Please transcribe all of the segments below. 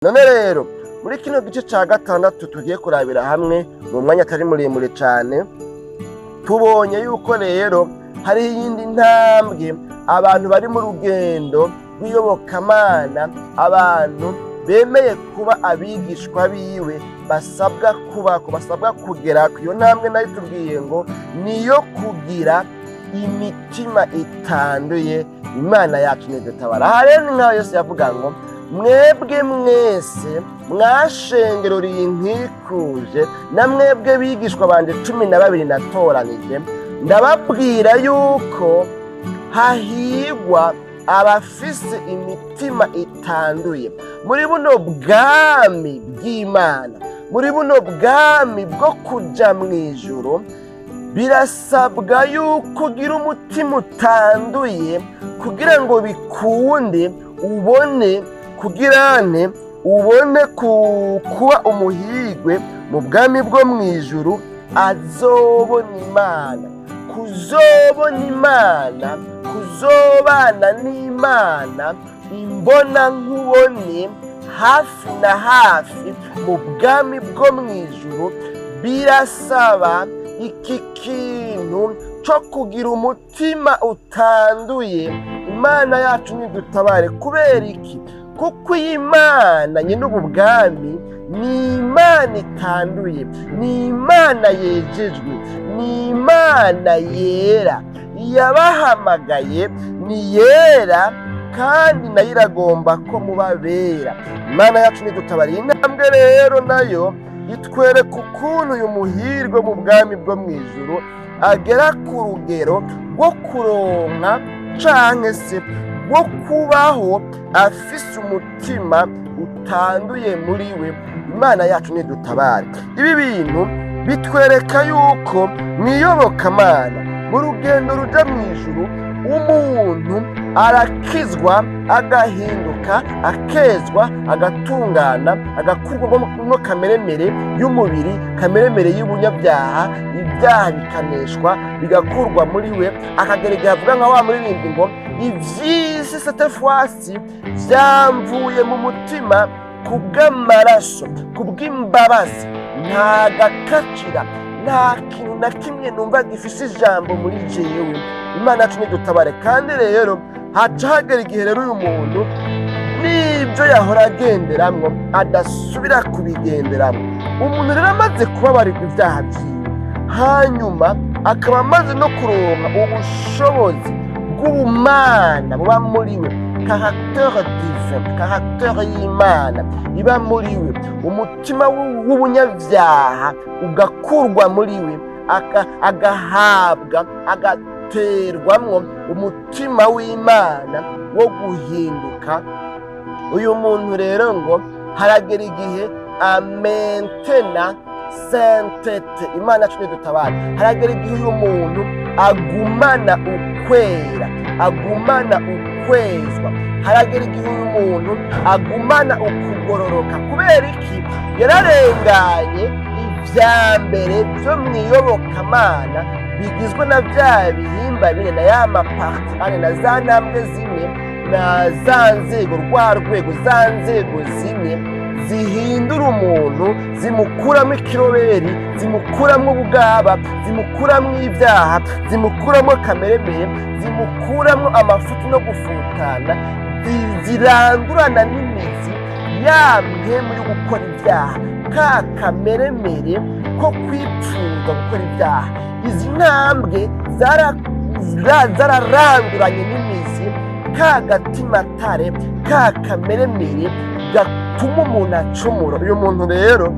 none rero muri kino gice ca gatandatu tugiye kurabira hamwe mu mwanya atari muremure cyane, tubonye yuko rero hari iyindi ntambwe abantu bari mu rugendo rw'iyobokamana, abantu bemeye kuba abigishwa biwe basabwa kugera ku iyo ntambwe nayo tubwiye ngo niyo kugira imitima itanduye. Imana yacu nidutabara. Aha rero ni nk'aho Yesu yavuga ngo mwebwe mwese mwashengeruriye inkikuje, na mwebwe bigishwa banje 12 natoranije, ndababwira yuko hahirwa abafise imitima itanduye muri buno bwami bw'Imana, muri buno bwami bwo kuja mw'ijuru. Birasabwa yuko ugira umutima utanduye kugira ngo bikunde ubone kuba umuhirwe mu bwami bwo mw'ijuru, azobona Imana, kuzobona Imana, kuzobana n'Imana imbona nkubone hafi na hafi mu bwami bwo mw'ijuru. Birasaba iki kintu cyo kugira umutima utanduye. Imana yacu nidutabare. Kubera iki? Kuko iyi Imana nyine ubu bwami ni Imana itanduye, ni Imana yejejwe, ni Imana yera. Yabahamagaye ni yera kandi nayo iragomba ko mubabera. Imana yacu nidutabare. Intambwe rero nayo itwereka ukuntu uyu muhirwe mu bwami bwo mw'ijuru agera ku rugero rwo kuronka canke se rwo kubaho afise umutima utanduye muri we. Imana yacu nidutabare. Ibi bintu bitwereka yuko mwiyobokamana mu rugendo ruja mw'ijuru umuntu arakizwa, agahinduka, akezwa, agatungana, agakurwamo kameremere y'umubiri, kameremere y'ubunyabyaha, ibyaha bikaneshwa bigakurwa muri we. Akagera igihe avuga nka wa muririmbyi ngo ivy'isi cette fois-ci vyamvuye mu mutima kubw'amaraso, kubw'imbabazi, nta gakacira, nta kintu na kimwe numva gifise ijambo muri jewe. Imana yacu nidutabare. Kandi rero haca hagera igihe rero uyu muntu n'ibyo yahora agenderamwo adasubira kubigenderamwo. Umuntu rero amaze kubabarirwa ibyaha byiwe, hanyuma akaba amaze no kuronka ubushobozi bw'ubumana buba muri we, caractère divin, caractère y'Imana iba muri we, umutima w'ubunyabyaha ugakurwa muri we, agahabwa, agaterwamwo umutima w'Imana wo guhinduka. Uyu muntu rero ngo haragera igihe amentena sentete. Imana yacu nidutabare. Haragera igihe uyu muntu agumana ukwera, agumana ukwezwa. Haragera igihe uyu muntu agumana ukugororoka. Kubera iki? Yararenganye ibya mbere byo mwiyobokamana bigizwe na bya bihimba bine, na ya maparti ane, na za ntambwe zimwe, na za nzego, rwa rwego, za nzego zimwe zihindura umuntu, zimukuramo ikiroberi, zimukuramo ubugaba, zimukuramo ibyaha, zimukuramo kameremere, zimukuramo amafuti no gufutana, zirandurana n'imizi ya mpemu yo gukora ibyaha, ka kameremere ko kwipfuza gukora ibyaha. Izi ntambwe zararanduranye n'imizi ka gatima tare, ka kameremere gatuma umuntu acumura. Uyu muntu rero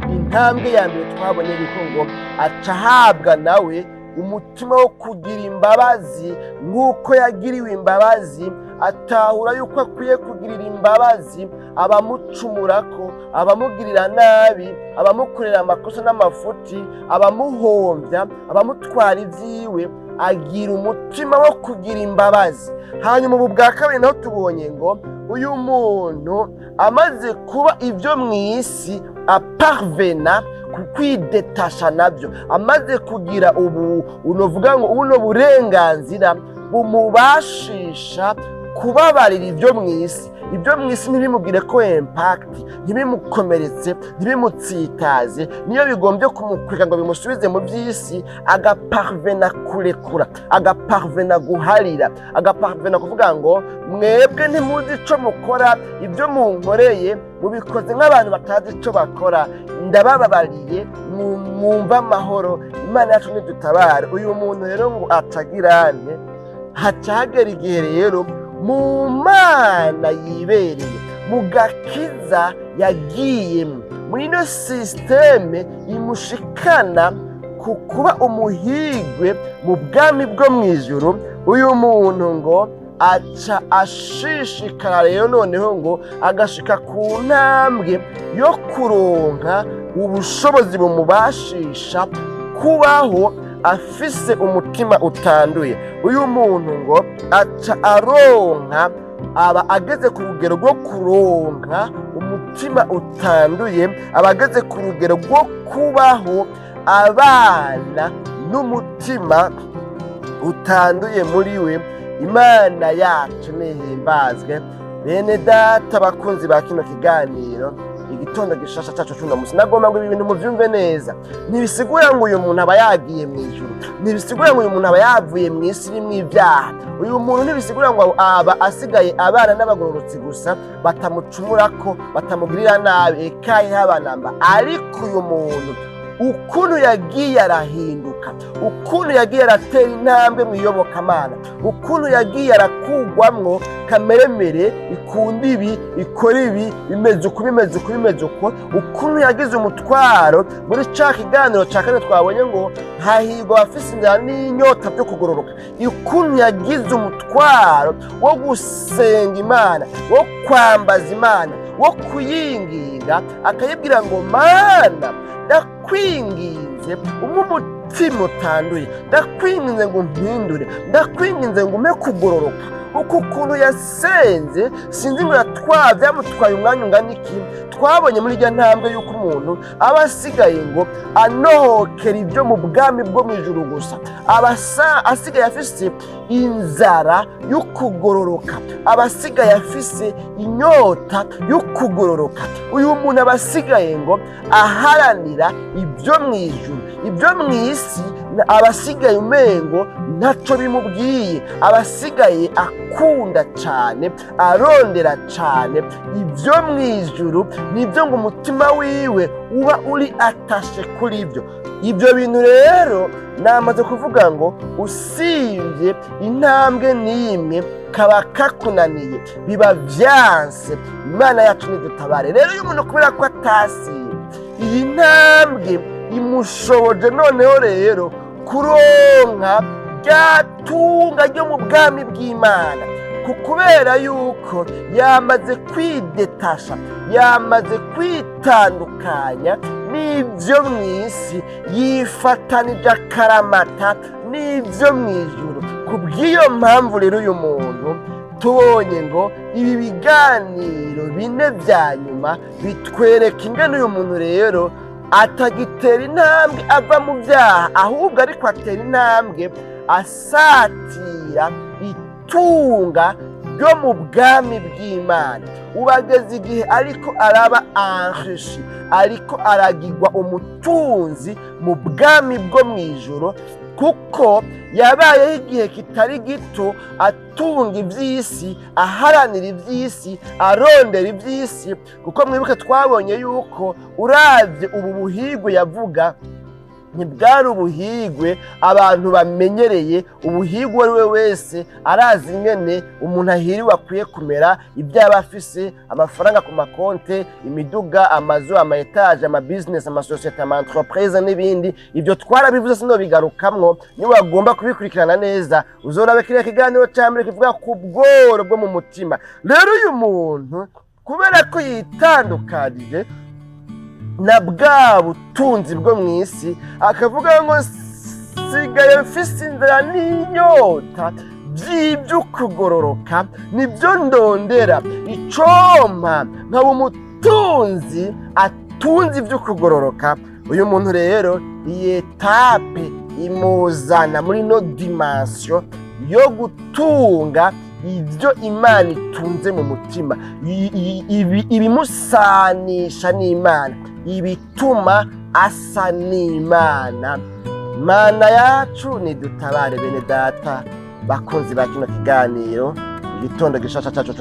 intambwe ya mbere twabonye yuko ngo aca ahabwa nawe umutima wo kugira imbabazi nk'uko yagiriwe imbabazi. Atahura yuko akwiye kugirira imbabazi abamucumurako, abamugirira nabi, abamukorera amakosa n'amafuti, abamuhombya, abamutwara ibyiwe. Agira umutima wo kugira imbabazi. Hanyuma ubu bwa kabiri naho tubonye ngo uyu muntu amaze kuba ibyo mu isi aparvena kukwidetasha nabyo, amaze kugira ubu unovuga ngo ubuno burenganzira bumubashisha kubabarira ibyo mu isi. Ibyo mu isi ntibimubwire ko impact, ntibimukomeretse, ntibimutsitaze. Niyo bigombye kumukwega ngo bimusubize mu by'isi, agaparvena kurekura, agaparvena guharira, agaparvena kuvuga ngo mwebwe ntimuzi ico mukora, ibyo munkoreye mubikoze nk'abantu batazi ico bakora, ndabababariye, mwumva amahoro, Imana yacu nidutabare. Uyu muntu rero ngo atagirane, haca hagera igihe rero mu Mana yibereye, mu gakiza yagiyemo, muri ino sisiteme imushikana ku kuba umuhigwe mu bwami bwo mu ijuru. Uyu muntu ngo aca ashishikara rero noneho ngo agashika ku ntambwe yo kuronka ubushobozi bumubashisha kubaho afise umutima utanduye. Uyu muntu ngo aca aronka, aba ageze ku rugero rwo kuronka umutima utanduye, aba ageze ku rugero rwo kubaho abana n'umutima utanduye muri we. Imana yacu nihimbazwe. Bene data bakunzi ba kino kiganiro, igitondo gishasha cyacu cy'uno munsi, nagomba ngo ibi bintu muvyumve neza. Ntibisigura ngo uyu muntu aba yagiye mu ijuru, ntibisigura ngo uyu muntu aba yavuye mu isi irimo ibyaha. Uyu muntu ntibisigura ngo aba asigaye abana n'abagororotsi gusa, batamucumurako, batamugirira nabi, ekaye habanamba. Ariko uyu muntu ukuntu yagiye arahinduka, ukuntu yagiye aratera intambwe mu iyobokamana, ukuntu yagiye arakugwamwo kameremere, ikunda ibi, ikora ibi, bimeze uko bimeze uko bimeze uko, ukuntu yagize umutwaro. Muri ca kiganiro ca kane twabonye ngo hahirwa abafise inzara n'inyota byo kugororoka, ukuntu yagize umutwaro wo gusenga Imana, wo kwambaza Imana, wo kuyinginga, akayibwira ngo Mana ndakwinginze umwe umutima utanduye, ndakwinginze ngo umpindure, ndakwinginze ngo ume kugororoka. Uko ukuntu yasenze sinzi ngo byamutwaye umwanya ungana iki. Twabonye muri irya ntambwe y'uko umuntu aba asigaye ngo anohokera ibyo mu bwami bwo mu ijuru gusa, aba asigaye afise inzara yo kugororoka, aba asigaye afise inyota yo kugororoka. Uyu muntu aba asigaye ngo aharanira ibyo mu ijuru, ibyo mu isi abasigaye umengo ntaco bimubwiye, abasigaye akunda cyane, arondera cyane ibyo mu ijuru. Nibyo ngo umutima wiwe uba uri atashe kuri ibyo. Ibyo bintu rero namaze kuvuga ngo usibye intambwe n'imwe kaba kakunaniye, biba vyanse. Imana yacu nidutabare. Rero uyu muntu kubera ko atasiye iyi ntambwe imushoboje noneho rero kuronka ryatunga ryo mu bwami bw'Imana, kubera yuko yamaze kwidetasha, yamaze kwitandukanya n'ibyo mu isi, yifatanije akaramata n'ibyo mu ijuru. Kubw'iyo mpamvu rero uyu muntu tubonye ngo ibi biganiro bine vya nyuma bitwereka ingene uyu muntu rero atagitera intambwe ava mu byaha, ahubwo ariko atera intambwe asatira itunga ryo mu bwami bw'Imana. Ubageze igihe ariko araba enrichi, ariko aragirwa umutunzi mu bwami bwo mu ijoro, kuko yabayeho igihe kitari gito atunga iby'isi, aharanira iby'isi, arondera iby'isi. Kuko mwibuke twabonye yuko uravye ubu buhigwe yavuga ntibwari ubuhigwe abantu bamenyereye. Ubuhigwe ari we wese arazi ingene umuntu ahiriwe akwiye kumera, ibyo aba afise, amafaranga ku makonte, imiduga, amazu, ama etaje, ama business, ama societe, ama entreprise n'ibindi. Ibyo twarabivuze sino bigarukamwo. Niba wagomba kubikurikirana neza uzorabe kiriya kiganiro cya mbere kivuga ku bworo bwo mu mutima. Rero uyu muntu kubera ko yitandukanije na bwa butunzi bwo mu isi, akavuga ngo sigaye mfise inzara n'inyota by'ibyo kugororoka, nibyo ndondera, icompa nkaba umutunzi atunze ibyo kugororoka. Uyu muntu rero iyi etape imuzana muri no dimension yo gutunga ibyo Imana itunze mu mutima, ibimusanisha n'Imana, ibituma asa n'Imana. Mana yacu nidutabare bene data bakunzi ba kino kiganiro, igitondo gishasha cyacu